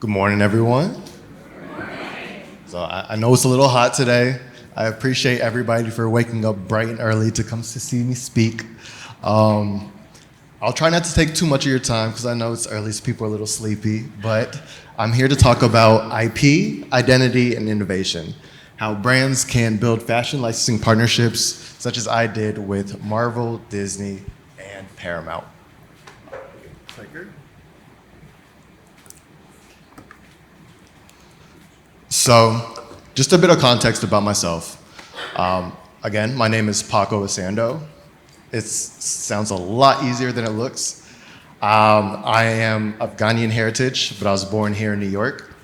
Good morning, everyone. So I know it's a little hot today. I appreciate everybody for waking up bright and early to come to see me speak. I'll try not to take too much of your time because I know it's early, so people are a little sleepy, but I'm here to talk about IP, identity, and innovation, how brands can build fashion licensing partnerships such as I did with Marvel, Disney, and Paramount. So, just a bit of context about myself. Again, my name is Paakow Essandoh. It sounds a lot easier than it looks. I am of Ghanaian heritage, but I was born here in New York.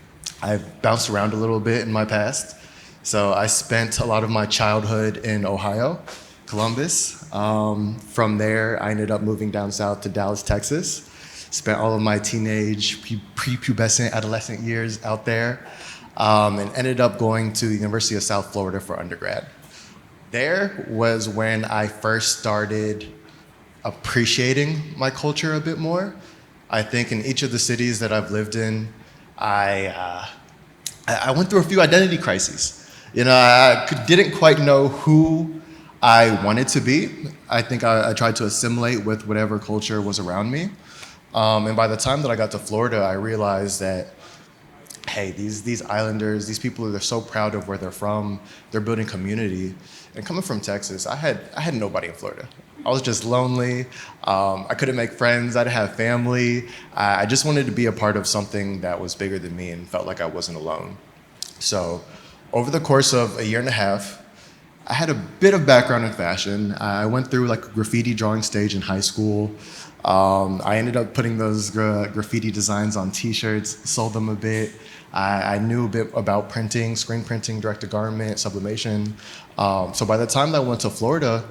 I've bounced around a little bit in my past. So I spent a lot of my childhood in Ohio, Columbus. From there, I ended up moving down south to Dallas, Texas. Spent all of my teenage, prepubescent, adolescent years out there. And ended up going to the University of South Florida for undergrad. There was when I first started appreciating my culture a bit more. I think in each of the cities that I've lived in, I went through a few identity crises. Didn't quite know who I wanted to be. I think I tried to assimilate with whatever culture was around me. And by the time that I got to Florida, I realized that hey, these islanders, these people, they're so proud of where they're from. They're building community. And coming from Texas, I had nobody in Florida. I was just lonely. I couldn't make friends. I didn't have family. I just wanted to be a part of something that was bigger than me and felt like I wasn't alone. So over the course of a year and a half, I had a bit of background in fashion. I went through like a graffiti drawing stage in high school. I ended up putting those graffiti designs on t-shirts, sold them a bit. I knew a bit about printing, screen printing, direct-to-garment, sublimation. So by the time that I went to Florida,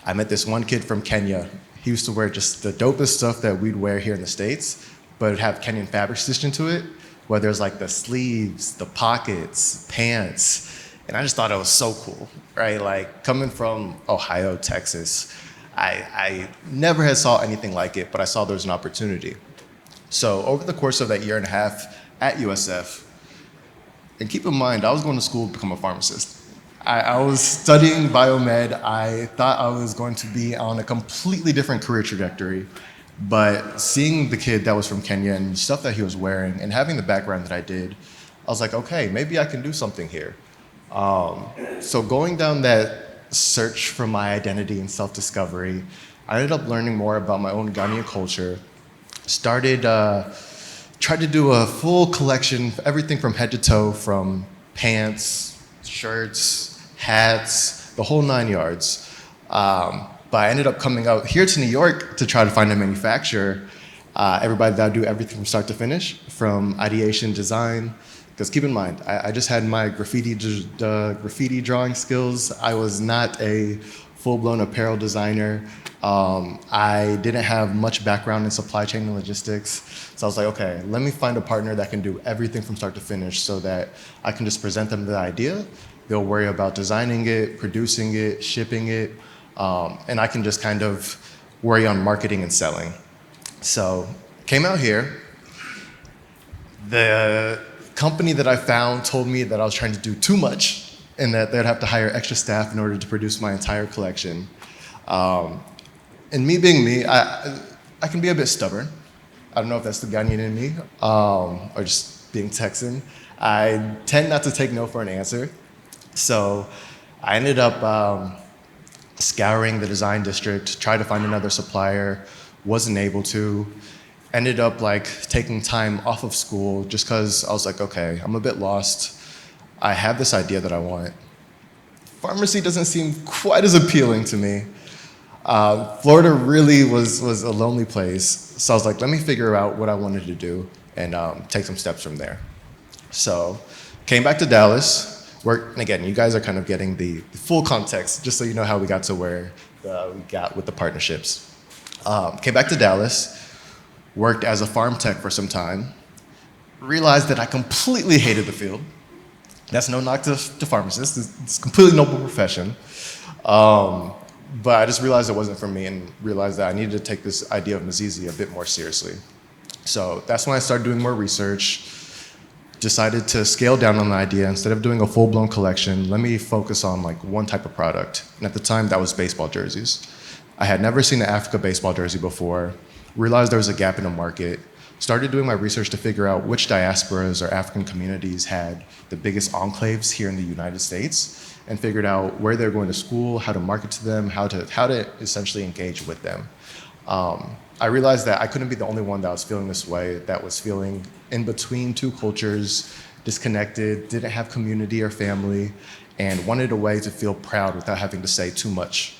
I met this one kid from Kenya. He used to wear just the dopest stuff that we'd wear here in the States, but it'd have Kenyan fabric stitched into it, where there's like the sleeves, the pockets, pants. And I just thought it was so cool, right? Like coming from Ohio, Texas, I never had saw anything like it, but I saw there was an opportunity. So over the course of that year and a half at USF, and keep in mind, I was going to school to become a pharmacist. I was studying biomed. I thought I was going to be on a completely different career trajectory, but seeing the kid that was from Kenya and stuff that he was wearing and having the background that I did, I was like, okay, maybe I can do something here. So going down that search for my identity and self-discovery, I ended up learning more about my own Ghanaian culture, tried to do a full collection, everything from head to toe, from pants, shirts, hats, the whole 9 yards. But I ended up coming out here to New York to try to find a manufacturer. Everybody that would do everything from start to finish, from ideation, design. Because keep in mind, I just had my graffiti drawing skills. I was not a full-blown apparel designer. I didn't have much background in supply chain and logistics. So I was like, okay, let me find a partner that can do everything from start to finish so that I can just present them the idea. They'll worry about designing it, producing it, shipping it, and I can just kind of worry on marketing and selling. So came out here. The company that I found told me that I was trying to do too much and that they'd have to hire extra staff in order to produce my entire collection. And me being me, I can be a bit stubborn. I don't know if that's the Ghanaian in me or just being Texan. I tend not to take no for an answer. So I ended up scouring the design district, tried to find another supplier, wasn't able to. Ended up like taking time off of school just because I was like, okay, I'm a bit lost. I have this idea that I want. Pharmacy doesn't seem quite as appealing to me. Florida really was a lonely place. So I was like, let me figure out what I wanted to do and take some steps from there. So came back to Dallas, worked, and again, you guys are kind of getting the full context, just so you know how we got to where we got with the partnerships. Came back to Dallas, worked as a farm tech for some time, realized that I completely hated the field. That's no knock to pharmacists, it's a completely noble profession. But I just realized it wasn't for me and realized that I needed to take this idea of Mizizi a bit more seriously. So that's when I started doing more research, decided to scale down on the idea. Instead of doing a full-blown collection, let me focus on like one type of product. And at the time, that was baseball jerseys. I had never seen an Africa baseball jersey before, realized there was a gap in the market, started doing my research to figure out which diasporas or African communities had the biggest enclaves here in the United States, and figured out where they're going to school, how to market to them, how to essentially engage with them. I realized that I couldn't be the only one that was feeling this way, that was feeling in between two cultures, disconnected, didn't have community or family, and wanted a way to feel proud without having to say too much.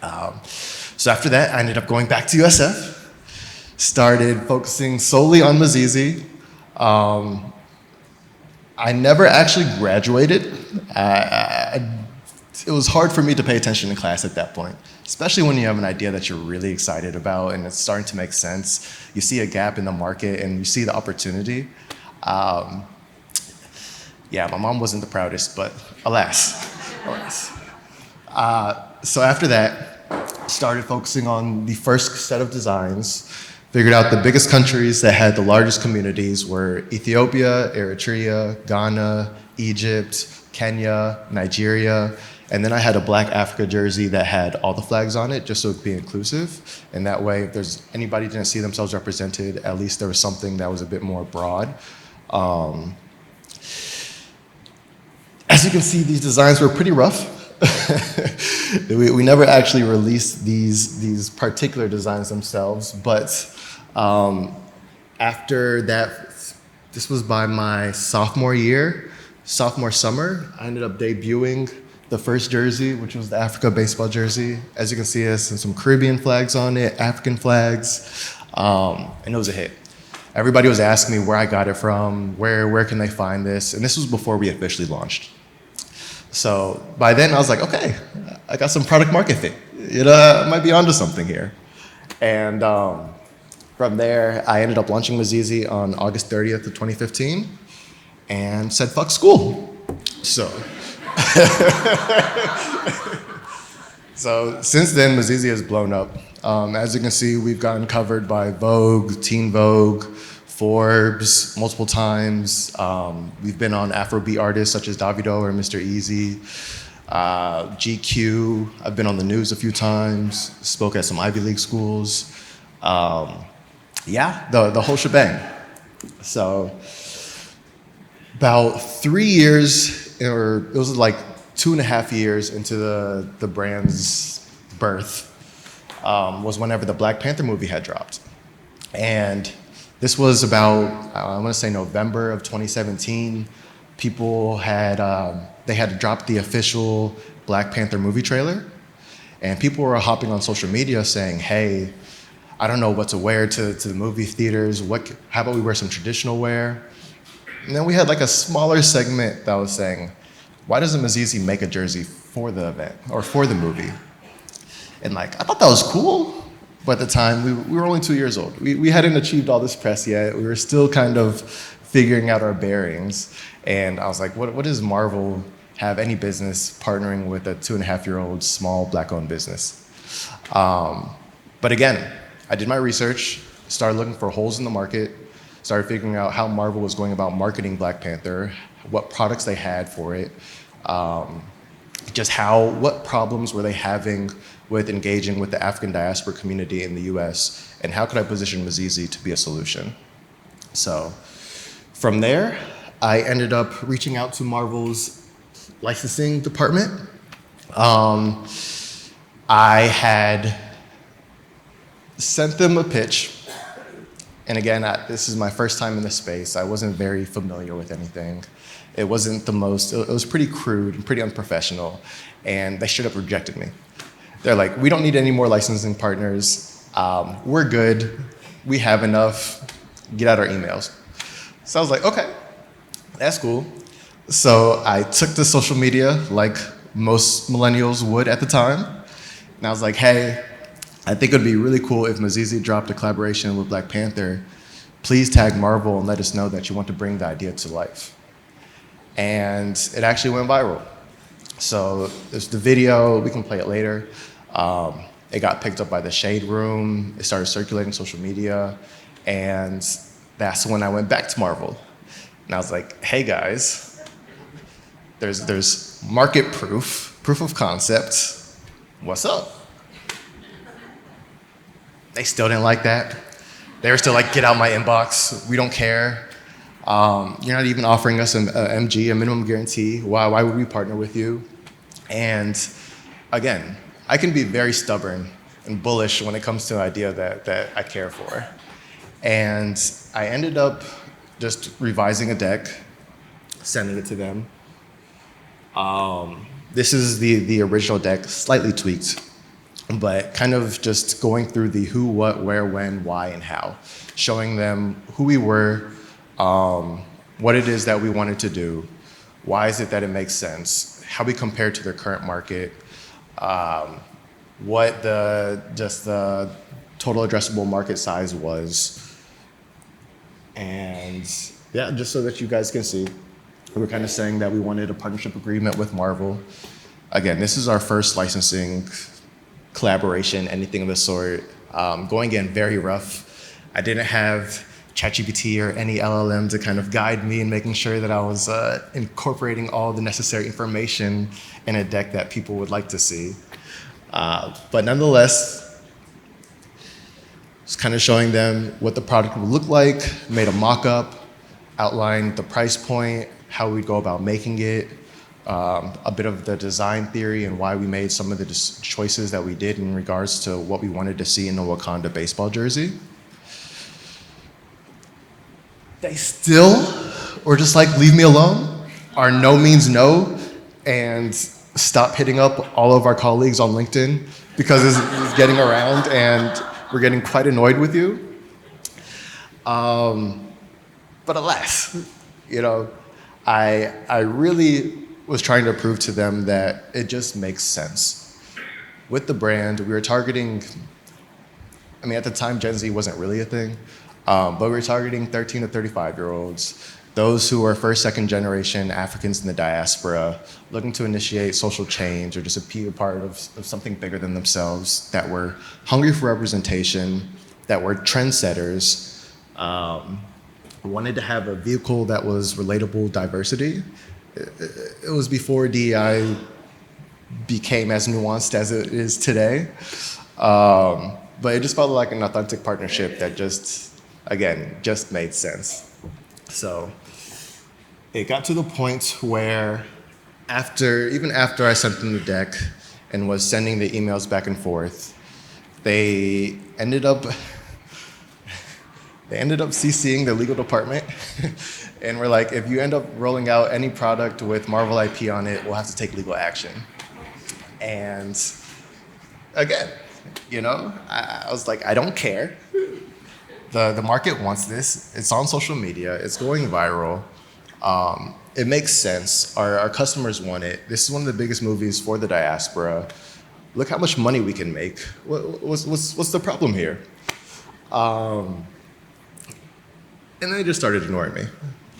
So after that, I ended up going back to USF, started focusing solely on Mizizi. I never actually graduated. It was hard for me to pay attention in class at that point, especially when you have an idea that you're really excited about and it's starting to make sense. You see a gap in the market and you see the opportunity. Yeah, my mom wasn't the proudest, but alas. So after that, started focusing on the first set of designs, figured out the biggest countries that had the largest communities were Ethiopia, Eritrea, Ghana, Egypt, Kenya, Nigeria, and then I had a Black Africa jersey that had all the flags on it, just so it could be inclusive. And that way, if there's anybody who didn't see themselves represented, at least there was something that was a bit more broad. As you can see, these designs were pretty rough. we never actually released these particular designs themselves, but after that, this was by my sophomore summer, I ended up debuting the first jersey, which was the Africa baseball jersey. As you can see, there's some Caribbean flags on it, African flags, and it was a hit. Everybody was asking me where I got it from, where can they find this, and this was before we officially launched. So by then I was like, okay, I got some product market fit. I might be onto something here. And from there, I ended up launching Mizizi on August 30th of 2015 and said, fuck school. So since then, Mizizi has blown up. As you can see, we've gotten covered by Vogue, Teen Vogue, Forbes multiple times. We've been on Afrobeat artists such as Davido or Mr. Easy, GQ. I've been on the news a few times, spoke at some Ivy League schools. Yeah, the whole shebang. So about 3 years, or it was like 2.5 years into the brand's birth, was whenever the Black Panther movie had dropped. And this was about, I want to say November of 2017. People they had dropped the official Black Panther movie trailer. And people were hopping on social media saying, hey, I don't know what to wear to the movie theaters. How about we wear some traditional wear? And then we had like a smaller segment that was saying, why doesn't Mizizi make a jersey for the event or for the movie? And like, I thought that was cool. But at the time, we were only 2 years old. We hadn't achieved all this press yet. We were still kind of figuring out our bearings. And I was like, what does Marvel have any business partnering with a 2.5-year-old small Black-owned business? But again, I did my research, started looking for holes in the market, started figuring out how Marvel was going about marketing Black Panther, what products they had for it, what problems were they having with engaging with the African diaspora community in the US, and how could I position Mizizi to be a solution? So from there, I ended up reaching out to Marvel's licensing department. I had sent them a pitch, and again, this is my first time in this space. I wasn't very familiar with anything. It wasn't it was pretty crude and pretty unprofessional, and they straight up rejected me. They're like, we don't need any more licensing partners. We're good. We have enough. Get out our emails. So I was like, okay, that's cool. So I took to social media like most millennials would at the time. And I was like, hey, I think it would be really cool if Mizizi dropped a collaboration with Black Panther. Please tag Marvel and let us know that you want to bring the idea to life. And it actually went viral. So there's the video, we can play it later. It got picked up by the Shade Room. It started circulating social media. And that's when I went back to Marvel. And I was like, hey guys, there's market proof of concept. What's up? They still didn't like that. They were still like, get out my inbox. We don't care. You're not even offering us an MG, a minimum guarantee. Why would we partner with you? And again, I can be very stubborn and bullish when it comes to an idea that I care for. And I ended up just revising a deck, sending it to them. This is the original deck, slightly tweaked, but kind of just going through the who, what, where, when, why, and how, showing them who we were, what it is that we wanted to do, why is it that it makes sense, how we compare to their current market, what the total addressable market size was, and yeah, just so that you guys can see. We were kind of saying that we wanted a partnership agreement with Marvel. Again, this is our first licensing collaboration, anything of the sort. Going in very rough. I didn't have ChatGPT or any LLM to kind of guide me in making sure that I was incorporating all the necessary information in a deck that people would like to see. But nonetheless, just kind of showing them what the product would look like, made a mock-up, outlined the price point, how we'd go about making it, a bit of the design theory and why we made some of the choices that we did in regards to what we wanted to see in a Wakanda baseball jersey. They still were just like, leave me alone, are no means no, and stop hitting up all of our colleagues on LinkedIn because it's getting around and we're getting quite annoyed with you. But alas, I really was trying to prove to them that it just makes sense. With the brand, we were targeting, at the time Gen Z wasn't really a thing, but we were targeting 13 to 35-year-olds, those who are first, second generation Africans in the diaspora, looking to initiate social change or just be a part of something bigger than themselves, that were hungry for representation, that were trendsetters, wanted to have a vehicle that was relatable diversity. It was before DEI became as nuanced as it is today. But it just felt like an authentic partnership that just made sense. So it got to the point where even after I sent them the deck and was sending the emails back and forth, they ended up CCing the legal department and were like, if you end up rolling out any product with Marvel IP on it, we'll have to take legal action. And again, I was like, I don't care. The market wants this. It's on social media. It's going viral. It makes sense. Our customers want it. This is one of the biggest movies for the diaspora. Look how much money we can make. What's the problem here? And they just started ignoring me.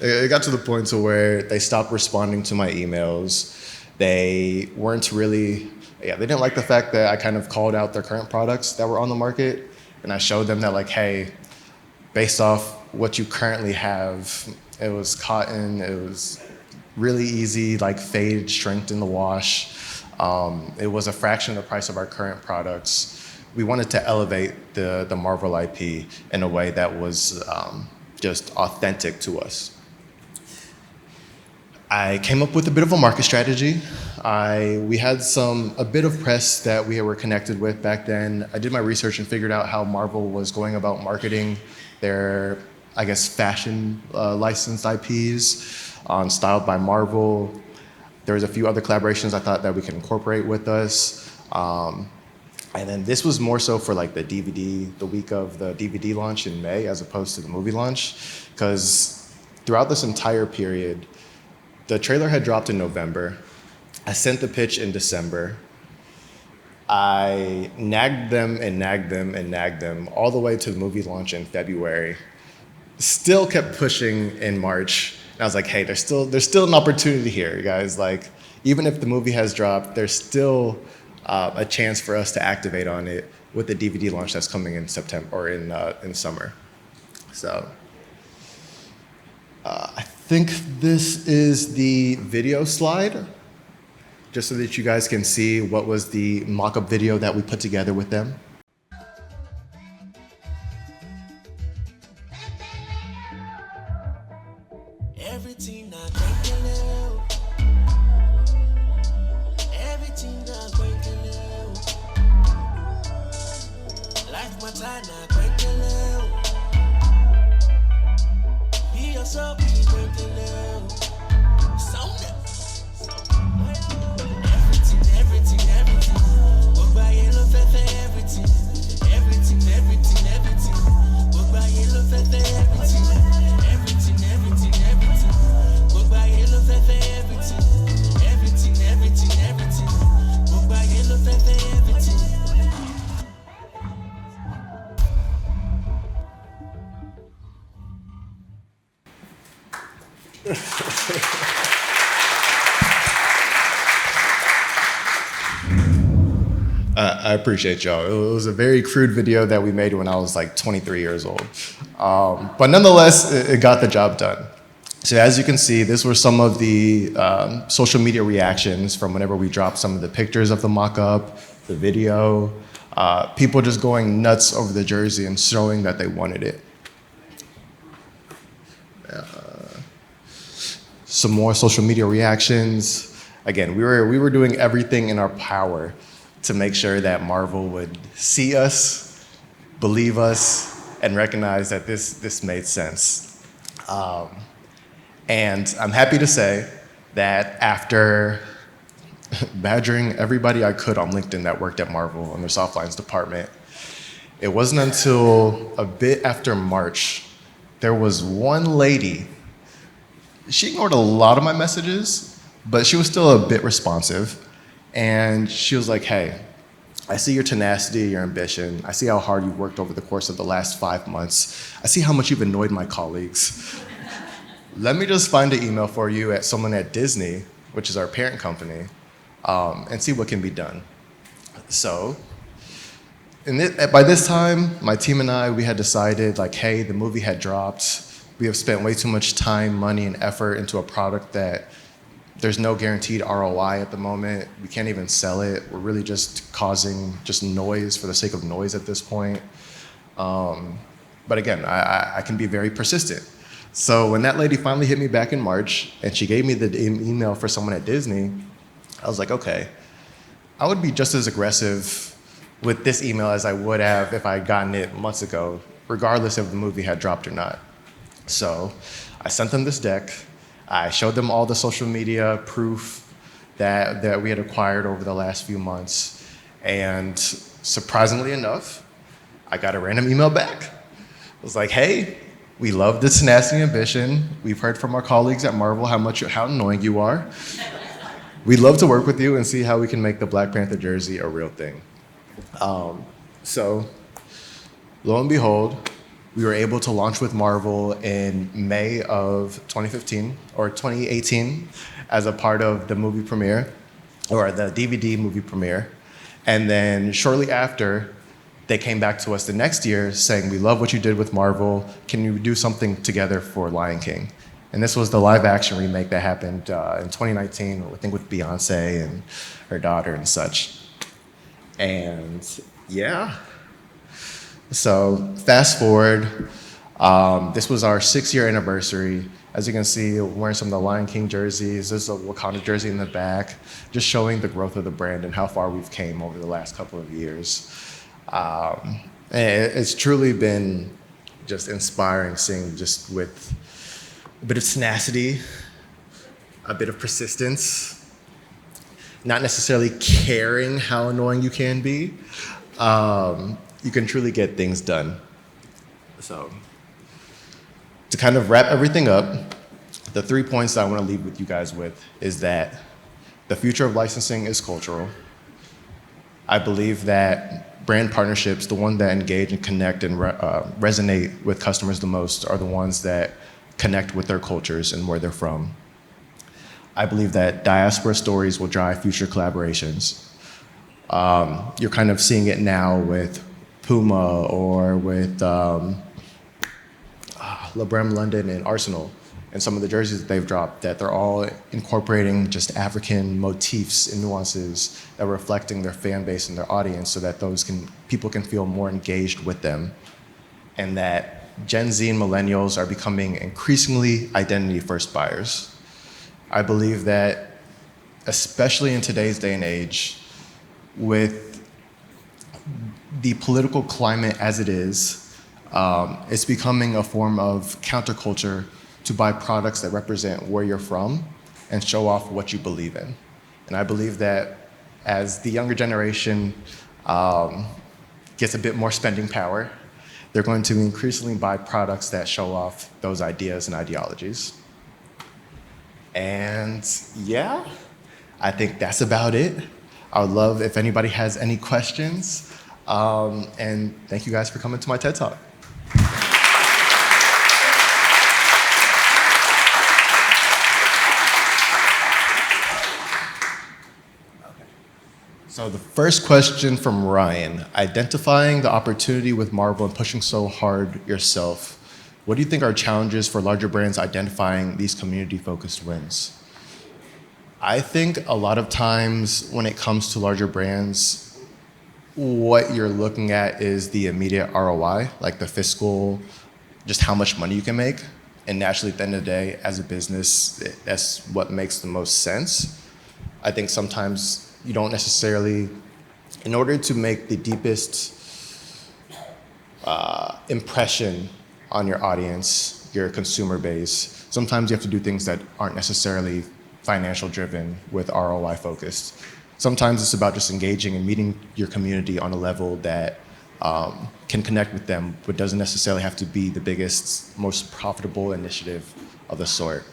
It got to the point to where they stopped responding to my emails. They weren't really, they didn't like the fact that I kind of called out their current products that were on the market. And I showed them that like, hey, based off what you currently have, it was cotton, it was really easy, like fade, shrinked in the wash. It was a fraction of the price of our current products. We wanted to elevate the Marvel IP in a way that was just authentic to us. I came up with a bit of a market strategy. We had a bit of press that we were connected with back then. I did my research and figured out how Marvel was going about marketing their, fashion licensed IPs on Styled by Marvel. There was a few other collaborations I thought that we could incorporate with us. And then this was more so for like the week of the DVD launch in May as opposed to the movie launch. Because throughout this entire period, the trailer had dropped in November. I sent the pitch in December. I nagged them all the way to the movie launch in February. Still kept pushing in March. And I was like, hey, there's still an opportunity here, guys. Like, even if the movie has dropped, there's still a chance for us to activate on it with the DVD launch that's coming in September or in summer. So I think this is the video slide, just so that you guys can see what was the mock-up video that we put together with them. Everything not going to live. Everything not going to live. Life my time not going to live. Be yourself, be going to live. Sound it. Everything. Walk by yellow feather, everything. Everything. Walk by yellow feather, everything. Everything. Walk by yellow feather, everything. Everything. Walk by yellow feather, everything. I appreciate y'all. It was a very crude video that we made when I was like 23 years old. But nonetheless, it got the job done. So as you can see, these were some of the social media reactions from whenever we dropped some of the pictures of the mock-up, the video, people just going nuts over the jersey and showing that they wanted it. Some more social media reactions. Again, we were doing everything in our power to make sure that Marvel would see us, believe us, and recognize that this made sense. And I'm happy to say that after badgering everybody I could on LinkedIn that worked at Marvel in their soft lines department, it wasn't until a bit after March, there was one lady. She ignored a lot of my messages, but she was still a bit responsive. And she was like, hey, I see your tenacity, your ambition. I see how hard you've worked over the course of the last 5 months. I see how much you've annoyed my colleagues. Let me just find an email for you at someone at Disney, which is our parent company, and see what can be done. So by this time, my team and I, we had decided like, hey, the movie had dropped. We have spent way too much time, money, and effort into a product that there's no guaranteed ROI at the moment. We can't even sell it. We're really just causing just noise for the sake of noise at this point. But again, I can be very persistent. So when that lady finally hit me back in March and she gave me the email for someone at Disney, I was like, okay, I would be just as aggressive with this email as I would have if I had gotten it months ago, regardless if the movie had dropped or not. So I sent them this deck. I showed them all the social media proof that we had acquired over the last few months. And surprisingly enough, I got a random email back. It was like, hey, we love the tenacity and ambition. We've heard from our colleagues at Marvel how annoying you are. We'd love to work with you and see how we can make the Black Panther jersey a real thing. So lo and behold, we were able to launch with Marvel in May of 2015 or 2018 as a part of the movie premiere, or the DVD movie premiere. And then shortly after, they came back to us the next year saying, we love what you did with Marvel. Can you do something together for Lion King? And this was the live action remake that happened in 2019, I think with Beyonce and her daughter and such. And yeah. So fast forward, this was our 6-year anniversary. As you can see, wearing some of the Lion King jerseys. There's a Wakanda jersey in the back, just showing the growth of the brand and how far we've came over the last couple of years. It's truly been just inspiring seeing just with a bit of tenacity, a bit of persistence, not necessarily caring how annoying you can be. You can truly get things done. So to kind of wrap everything up, the 3 points that I want to leave with you guys with is that the future of licensing is cultural. I believe that brand partnerships, the ones that engage and connect and resonate with customers the most, are the ones that connect with their cultures and where they're from. I believe that diaspora stories will drive future collaborations. You're kind of seeing it now with Puma or with LeBron London and Arsenal, and some of the jerseys that they've dropped, that they're all incorporating just African motifs and nuances that are reflecting their fan base and their audience, so that people can feel more engaged with them, and that Gen Z and millennials are becoming increasingly identity-first buyers. I believe that, especially in today's day and age, with the political climate as it is, it's becoming a form of counterculture to buy products that represent where you're from and show off what you believe in. And I believe that as the younger generation gets a bit more spending power, they're going to increasingly buy products that show off those ideas and ideologies. And yeah, I think that's about it. I would love if anybody has any questions. And thank you guys for coming to my TED Talk. So the first question from Ryan, identifying the opportunity with Marvel and pushing so hard yourself, what do you think are challenges for larger brands identifying these community-focused wins? I think a lot of times when it comes to larger brands, what you're looking at is the immediate ROI, like the fiscal, just how much money you can make. And naturally, at the end of the day, as a business, that's what makes the most sense. I think sometimes you don't necessarily, in order to make the deepest impression on your audience, your consumer base, sometimes you have to do things that aren't necessarily financial driven with ROI focused. Sometimes it's about just engaging and meeting your community on a level that can connect with them, but doesn't necessarily have to be the biggest, most profitable initiative of the sort.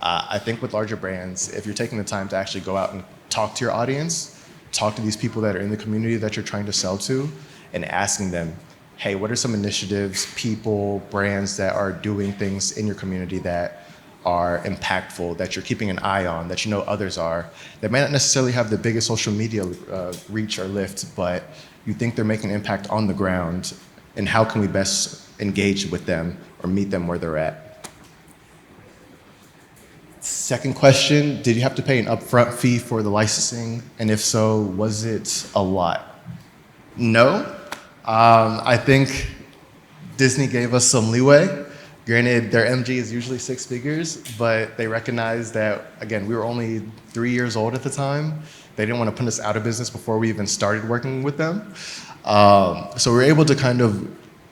I think with larger brands, if you're taking the time to actually go out and talk to your audience, talk to these people that are in the community that you're trying to sell to, and asking them, hey, what are some initiatives, people, brands that are doing things in your community that are impactful, that you're keeping an eye on, that you know others are, that may not necessarily have the biggest social media reach or lift, but you think they're making an impact on the ground, and how can we best engage with them or meet them where they're at? Second question, did you have to pay an upfront fee for the licensing? And if so, was it a lot? No. I think Disney gave us some leeway. Granted, their MG is usually 6 figures, but they recognized that, again, we were only 3 years old at the time. They didn't want to put us out of business before we even started working with them. So we were able to kind of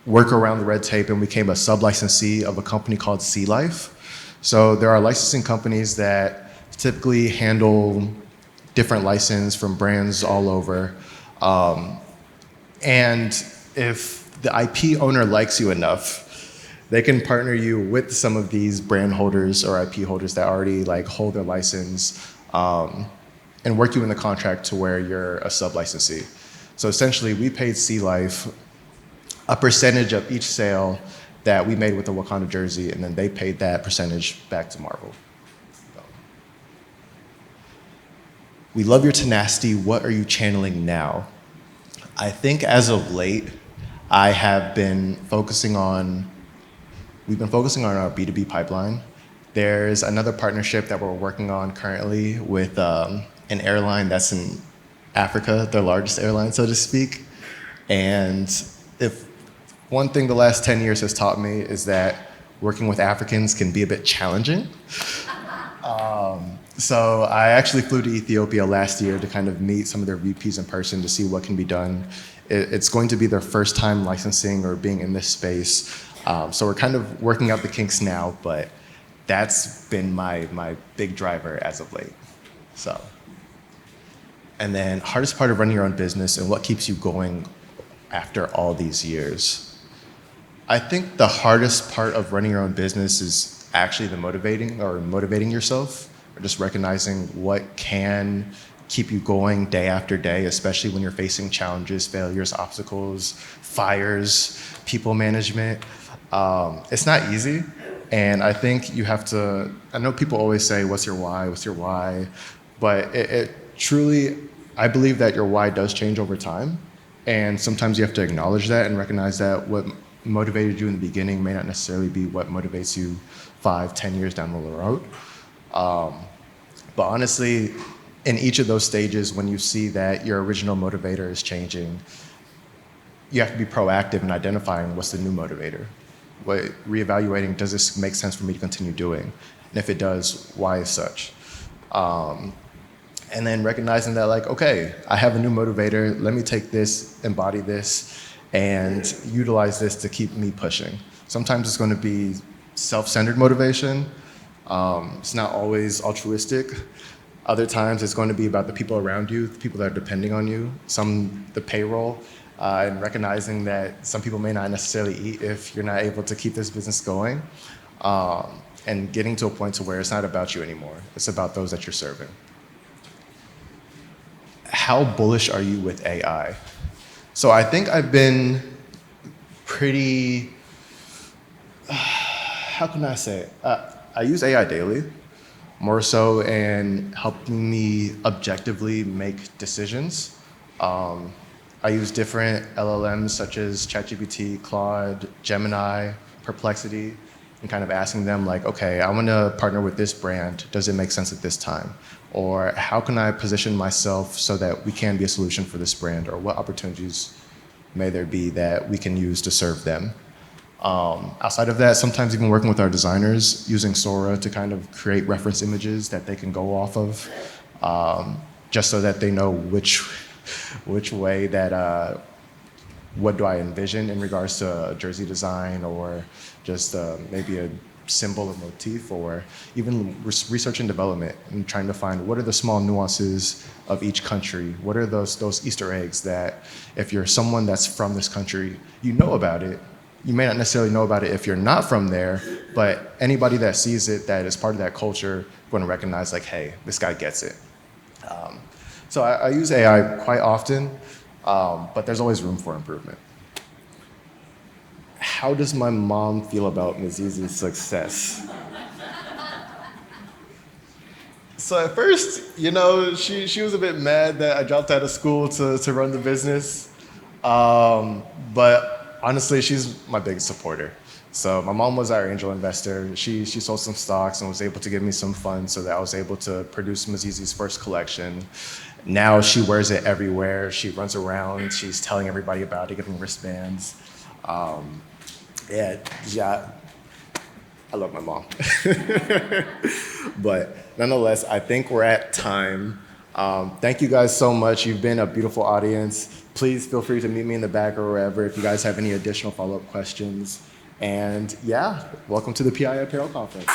work around the red tape and became a sub-licensee of a company called Sea Life. So there are licensing companies that typically handle different license from brands all over. And if the IP owner likes you enough, they can partner you with some of these brand holders or IP holders that already hold their license and work you in the contract to where you're a sub-licensee. So essentially, we paid Sea Life a percentage of each sale that we made with the Wakanda jersey, and then they paid that percentage back to Marvel. So. We love your tenacity. What are you channeling now? I think as of late, we've been focusing on our B2B pipeline. There's another partnership that we're working on currently with an airline that's in Africa, their largest airline, so to speak. And if one thing the last 10 years has taught me is that working with Africans can be a bit challenging. So I actually flew to Ethiopia last year to kind of meet some of their VPs in person to see what can be done. It's going to be their first time licensing or being in this space. So we're kind of working out the kinks now, but that's been my big driver as of late. So, and then hardest part of running your own business and what keeps you going after all these years. I think the hardest part of running your own business is actually motivating yourself, or just recognizing what can keep you going day after day, especially when you're facing challenges, failures, obstacles, fires, people management. It's not easy. And I think you have to, I know people always say, what's your why? What's your why? But it truly, I believe that your why does change over time. And sometimes you have to acknowledge that and recognize that what motivated you in the beginning may not necessarily be what motivates you 5, 10 years down the road. But honestly, in each of those stages, when you see that your original motivator is changing, you have to be proactive in identifying what's the new motivator. Reevaluating, does this make sense for me to continue doing? And if it does, why as such? And then recognizing that, like, okay, I have a new motivator, let me take this, embody this, and utilize this to keep me pushing. Sometimes it's going to be self-centered motivation. It's not always altruistic. Other times it's going to be about the people around you, the people that are depending on you, the payroll, and recognizing that some people may not necessarily eat if you're not able to keep this business going, and getting to a point to where it's not about you anymore. It's about those that you're serving. How bullish are you with AI? So I think I've been pretty, how can I say it? I use AI daily, more so in helping me objectively make decisions. I use different LLMs such as ChatGPT, Claude, Gemini, Perplexity, and kind of asking them like, okay, I want to partner with this brand. Does it make sense at this time? Or how can I position myself so that we can be a solution for this brand? Or what opportunities may there be that we can use to serve them? Outside of that, sometimes even working with our designers, using Sora to kind of create reference images that they can go off of, just so that they know which way that, what do I envision in regards to a jersey design, or just maybe a symbol or motif, or even research and development, and trying to find what are the small nuances of each country. What are those Easter eggs that if you're someone that's from this country, you know about it. You may not necessarily know about it if you're not from there, but anybody that sees it that is part of that culture going to recognize like, hey, this guy gets it. So I use AI quite often, but there's always room for improvement. How does my mom feel about Mizizi's success? So at first, she was a bit mad that I dropped out of school to run the business, but honestly, she's my biggest supporter. So my mom was our angel investor. She sold some stocks and was able to give me some funds so that I was able to produce Mizizi's first collection. Now she wears it everywhere. She runs around. She's telling everybody about it, giving wristbands. Yeah, I love my mom. But nonetheless, I think we're at time. Thank you guys so much. You've been a beautiful audience. Please feel free to meet me in the back or wherever if you guys have any additional follow-up questions. And yeah, welcome to the PI Apparel Conference.